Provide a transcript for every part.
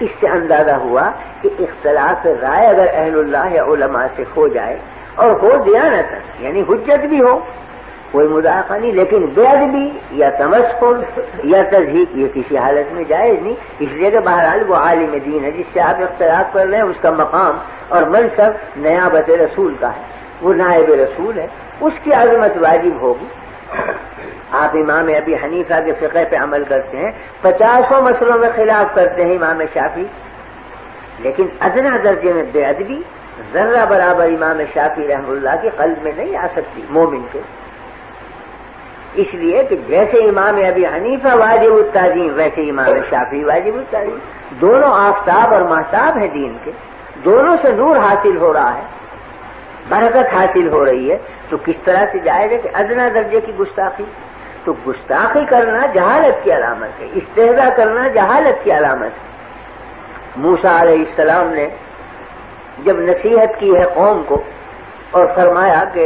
اس سے اندازہ ہوا کہ اختلاف رائے اگر اہل اللہ یا علماء سے ہو جائے اور ہو دیانت یعنی حجت بھی ہو کوئی مذاقہ نہیں، لیکن بے ادبی یا تمسخر یا تضحیق یہ کسی حالت میں جائز نہیں، اس لیے کہ بہرحال وہ عالم دین ہے جس سے آپ اختلاف کر رہے ہیں، اس کا مقام اور منصب نیابت رسول کا ہے، وہ نائب رسول ہے، اس کی عظمت واجب ہوگی۔ آپ امام ابی حنیفہ کے فقہ پہ عمل کرتے ہیں، 50 مسئلوں میں خلاف کرتے ہیں امام شافعی، لیکن ادنا درجے میں بے ادبی ذرہ برابر امام شافعی رحمہ اللہ کے قلب میں نہیں آ سکتی مومن کے، اس لیے کہ جیسے امام ابی حنیفہ واجب التعظیم ویسے امام شافعی واجب التعظیم، دونوں آفتاب اور مہتاب ہیں دین کے، دونوں سے نور حاصل ہو رہا ہے، برکت حاصل ہو رہی ہے، تو کس طرح سے جائے گا کہ ادنا درجے کی گستاخی؟ تو گستاخی کرنا جہالت کی علامت ہے، استہزاء کرنا جہالت کی علامت ہے۔ موسیٰ علیہ السلام نے جب نصیحت کی ہے قوم کو اور فرمایا کہ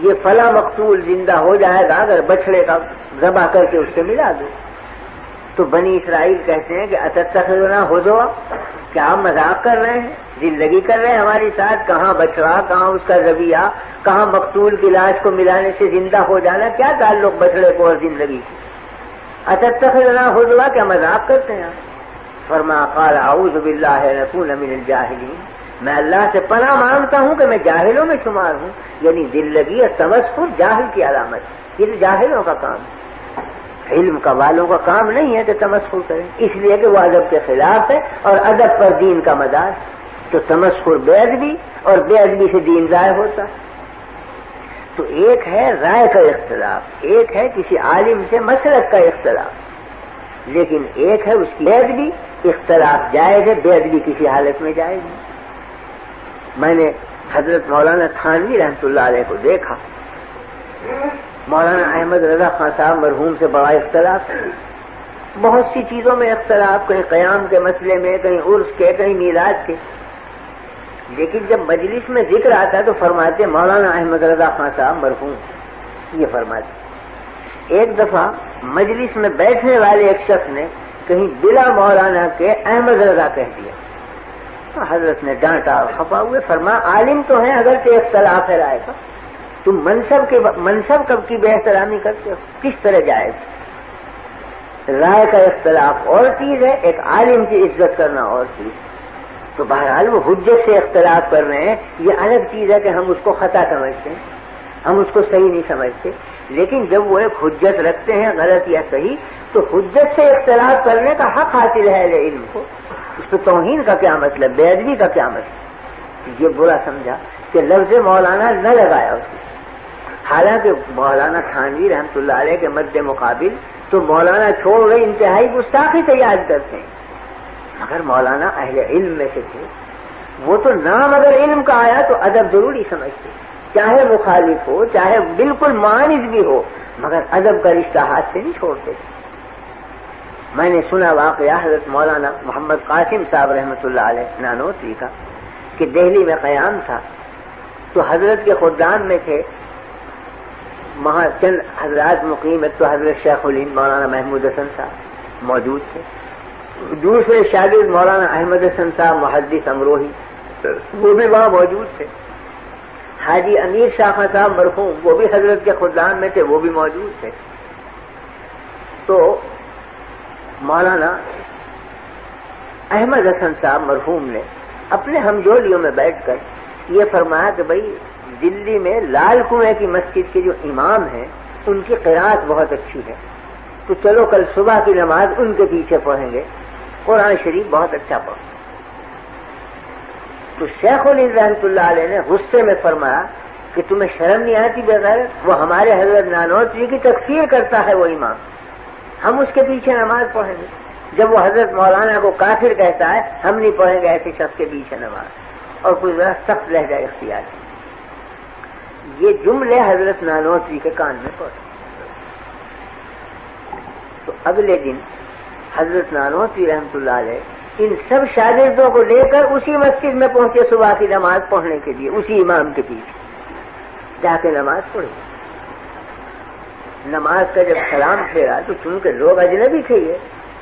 یہ فلاں مقتول زندہ ہو جائے گا اگر بچڑے کا ذبح کر کے اس سے ملا دو، تو بنی اسرائیل کہتے ہیں کہ اتتخذنا ہزوا، کیا آپ مذاق کر رہے ہیں، زندگی کر رہے ہیں ہماری ساتھ، کہاں بچڑا، کہاں اس کا ذبیحہ، کہاں مقتول کی لاش کو ملانے سے زندہ ہو جانا، کیا تعلق بچڑے کو اور زندگی کی؟ اتتخذنا ہزوا، کیا مذاق کرتے ہیں؟ فرمایا قال اعوذ باللہ ان اکون من الجاہلین، میں اللہ سے پناہ مانگتا ہوں کہ میں جاہلوں میں شمار ہوں، یعنی دل لگی اور تمسخر جاہل کی علامت، یہ جاہلوں کا کام ہے، علم کا والوں کا کام نہیں ہے کہ تمسخر کریں، اس لیے کہ وہ ادب کے خلاف ہے اور ادب پر دین کا مدار، تو تمسخر بے ادبی اور بے ادبی سے دین ضائع ہوتا ہے۔ تو ایک ہے رائے کا اختلاف، ایک ہے کسی عالم سے مسلک کا اختلاف، لیکن ایک ہے اس کی بے ادبی، اختلاف جائز ہے، بے ادبی کسی حالت میں جائز نہیں۔ میں نے حضرت مولانا تھانوی رحمۃ اللہ علیہ کو دیکھا، مولانا احمد رضا خان صاحب مرحوم سے بڑا اختلاف ہے، بہت سی چیزوں میں اختلاف، کہیں قیام کے مسئلے میں، کہیں عرس کے، کہیں میلاد کے، لیکن جب مجلس میں ذکر آتا تو فرماتے مولانا احمد رضا خان صاحب مرحوم، یہ فرماتے۔ ایک دفعہ مجلس میں بیٹھنے والے ایک شخص نے کہیں بلا مولانا کے احمد رضا کہہ دیا، حضرت نے ڈانٹا اور خفا ہوئے، فرمایا عالم تو ہیں اگر کہ اختلاف ہے رائے کا، تم منصب کب کی بے احترامی کرتے ہو، کس طرح جائز؟ رائے کا اختلاف اور چیز ہے، ایک عالم کی عزت کرنا اور چیز، تو بہرحال وہ حجت سے اختلاف کر رہے ہیں، یہ الگ چیز ہے کہ ہم اس کو خطا سمجھتے ہیں، ہم اس کو صحیح نہیں سمجھتے، لیکن جب وہ ایک حجت رکھتے ہیں غلط یا صحیح، تو حجت سے اختلاف کرنے کا حق حاصل ہے اہل علم کو، اس پہ توہین کا کیا مطلب، بے ادبی کا کیا مطلب؟ یہ برا سمجھا کہ لفظ مولانا نہ لگایا اسے، حالانکہ مولانا تھانوی رحمۃ اللہ علیہ کے مد مقابل تو مولانا چھوڑ گئے، انتہائی گستاخی سے یاد کرتے ہیں، مگر مولانا اہل علم میں سے تھے، وہ تو نام اگر علم کا آیا تو ادب ضروری سمجھتے، چاہے مخالف ہو، چاہے بالکل معاند بھی ہو، مگر ادب کا رشتہ ہاتھ سے نہیں چھوڑتے۔ میں نے سنا واقعہ حضرت مولانا محمد قاسم صاحب رحمۃ اللہ علیہ نانوتوی کا کہ دہلی میں قیام تھا تو حضرت کے خدام میں تھے وہاں چند حضرات مقیم، ایک تو حضرت شیخ الہند مولانا محمود حسن صاحب موجود تھے، دوسرے شاگرد مولانا احمد حسن صاحب محدث امروہی وہ بھی وہاں موجود تھے، حاجی امیر شاہ خان صاحب مرحوم وہ بھی حضرت کے خدام میں تھے، وہ بھی موجود تھے۔ تو مولانا احمد حسن صاحب مرحوم نے اپنے ہمجولیوں میں بیٹھ کر یہ فرمایا کہ بھئی دلی میں لال کنویں کی مسجد کے جو امام ہیں ان کی قرات بہت اچھی ہے، تو چلو کل صبح کی نماز ان کے پیچھے پڑھیں گے، قرآن شریف بہت اچھا پڑھو۔ تو شیخ الہند رحمۃ اللہ علیہ نے غصے میں فرمایا کہ تمہیں شرم نہیں آتی بغیر، وہ ہمارے حضرت نانوتوی کی تکفیر کرتا ہے وہ امام، ہم اس کے پیچھے نماز پڑھیں گے، جب وہ حضرت مولانا کو کافر کہتا ہے ہم نہیں پڑھیں گے ایسے شخص کے پیچھے نماز، اور کوئی ذرا سخت لہجہ اختیار ہے۔ یہ جملے حضرت نانوتوی کے کان میں پڑے، تو اگلے دن حضرت نانوتوی رحمۃ اللہ علیہ ان سب شاگردوں کو لے کر اسی مسجد میں پہنچے صبح کی نماز پڑھنے کے لیے، اسی امام کے پیچھے جا کے نماز پڑھی۔ نماز کا جب سلام پھیرا تو چونکہ لوگ اجنبی تھے یہ،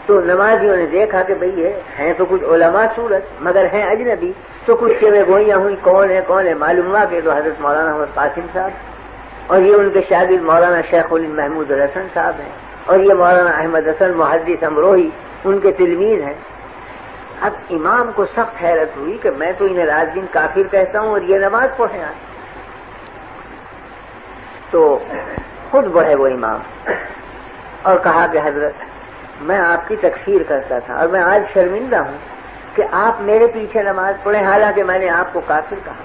تو نمازیوں نے دیکھا کہ بھئی ہیں تو کچھ علماء صورت مگر ہیں اجنبی، تو کچھ شیوے گوئیاں ہوئی کون ہے معلوم ہوا کہ تو حضرت مولانا محمد قاسم صاحب اور یہ ان کے شاگرد مولانا شیخ الہند محمود الحسن صاحب ہیں اور یہ مولانا احمد حسن محدث امروہی ان کے تلمیذ ہیں۔ اب امام کو سخت حیرت ہوئی کہ میں تو انہیں رات دن کافر کہتا ہوں اور یہ نماز پڑھیں آج۔ تو خود بڑھے وہ امام اور کہا کہ حضرت میں آپ کی تکفیر کرتا تھا اور میں آج شرمندہ ہوں کہ آپ میرے پیچھے نماز پڑھیں، حالانکہ میں نے آپ کو کافر کہا۔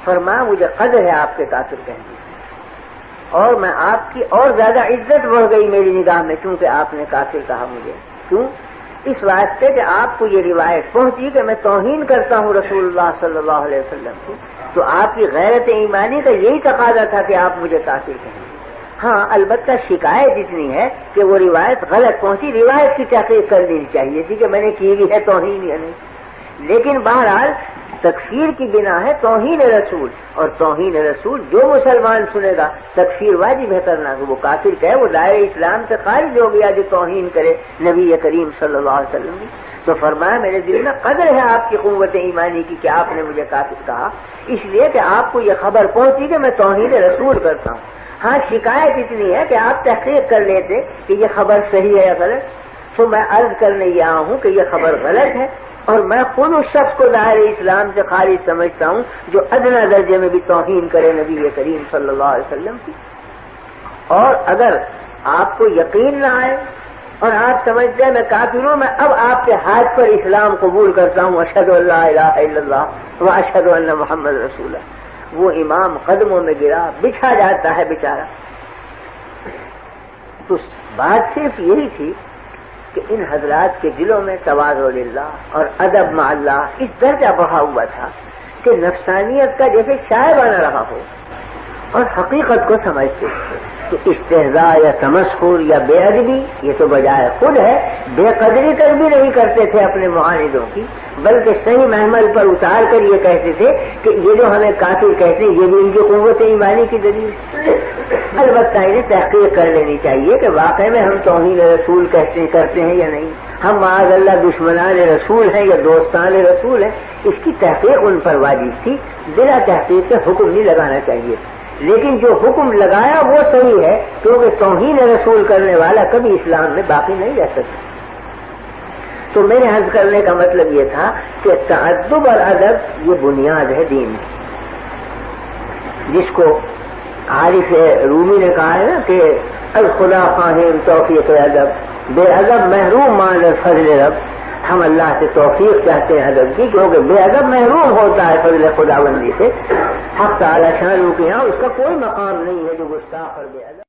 فرمایا مجھے قدر ہے آپ کے کافر کہنے کی، اور میں آپ کی اور زیادہ عزت بڑھ گئی میری نگاہ میں کیونکہ آپ نے کافر کہا مجھے۔ کیوں؟ اس واسطے کہ آپ کو یہ روایت پہنچی کہ میں توہین کرتا ہوں رسول اللہ صلی اللہ علیہ وسلم کی، تو آپ کی غیرت ایمانی کا یہی تقاضا تھا کہ آپ مجھے کافر کہیں۔ ہاں البتہ شکایت اتنی ہے کہ وہ روایت غلط پہنچی، روایت کی تحقیق کر لینی چاہیے تھی کہ میں نے کی بھی ہے توہین یا نہیں، لیکن بہرحال تکفیر کی بنا ہے توہین رسول، اور توہین رسول جو مسلمان سنے گا تکفیر واجب ہے کرنا، کہ وہ کافر کہے وہ دائرہ اسلام سے خارج ہو گیا جو توہین کرے نبی کریم صلی اللہ علیہ وسلم کی۔ تو فرمایا میرے دل میں قدر ہے آپ کی قوت ایمانی کی کہ آپ نے مجھے کافر کہا، اس لیے کہ آپ کو یہ خبر پہنچی کہ میں توہین رسول کرتا ہوں۔ ہاں شکایت اتنی ہے کہ آپ تحقیق کر لیتے کہ یہ خبر صحیح ہے یا غلط، تو میں عرض کرنے یہ آیا ہوں کہ یہ خبر غلط ہے، اور میں خود اس شخص کو دائرہ اسلام سے خارج سمجھتا ہوں جو ادنا درجے میں بھی توہین کرے نبی کریم صلی اللہ علیہ وسلم کی۔ اور اگر آپ کو یقین نہ آئے اور آپ سمجھتے ہیں میں کافر ہوں، میں اب آپ کے ہاتھ پر اسلام قبول کرتا ہوں، اشہد ان لا الہ الا اللہ و اشہد ان محمد رسول اللہ۔ وہ امام قدموں میں گرا، بچھا جاتا ہے بیچارہ۔ تو بات صرف یہی تھی کہ ان حضرات کے دلوں میں تواضع للہ اور ادب مع اللہ اس درجہ بڑھا ہوا تھا کہ نفسانیت کا جیسے شائبہ نہ رہا ہو اور حقیقت کو سمجھتے تھے۔ تو استہزاء یا تمسخر یا بے ادبی یہ تو بجائے خود ہے، بے قدری تک بھی نہیں کرتے تھے اپنے معاندوں کی، بلکہ صحیح محمل پر اتار کر یہ کہتے تھے کہ یہ جو ہمیں کافر کہتے ہیں یہ بھی ان کی قوت ایمانی کی دلیل ہے۔ البتہ انہیں تحقیق کر لینی چاہیے کہ واقعی میں ہم توہین رسول کرتے ہیں یا نہیں، ہم معاذ اللہ دشمنان رسول ہیں یا دوستان رسول ہیں، اس کی تحقیق ان پر واجب تھی۔ بلا تحقیق سے حکم نہیں لگانا چاہیے، لیکن جو حکم لگایا وہ صحیح ہے کیونکہ توہین رسول کرنے والا کبھی اسلام میں باقی نہیں رہ سکتا۔ تو میرے عرض کرنے کا مطلب یہ تھا کہ تعدب اور ادب یہ بنیاد ہے دین کی، جس کو عارف رومی نے کہا ہے نا کہ الخدا خواہم توفیق ادب، بے ادب محروم مان فضل رب۔ ہم اللہ سے توفیق چاہتے ہیں ادب کی، کیونکہ بے ادب محروم ہوتا ہے فضل خداوندی سے۔ حق تعالی شان کے یہاں اس کا کوئی مقام نہیں ہے جو گستاخ اور بے ادب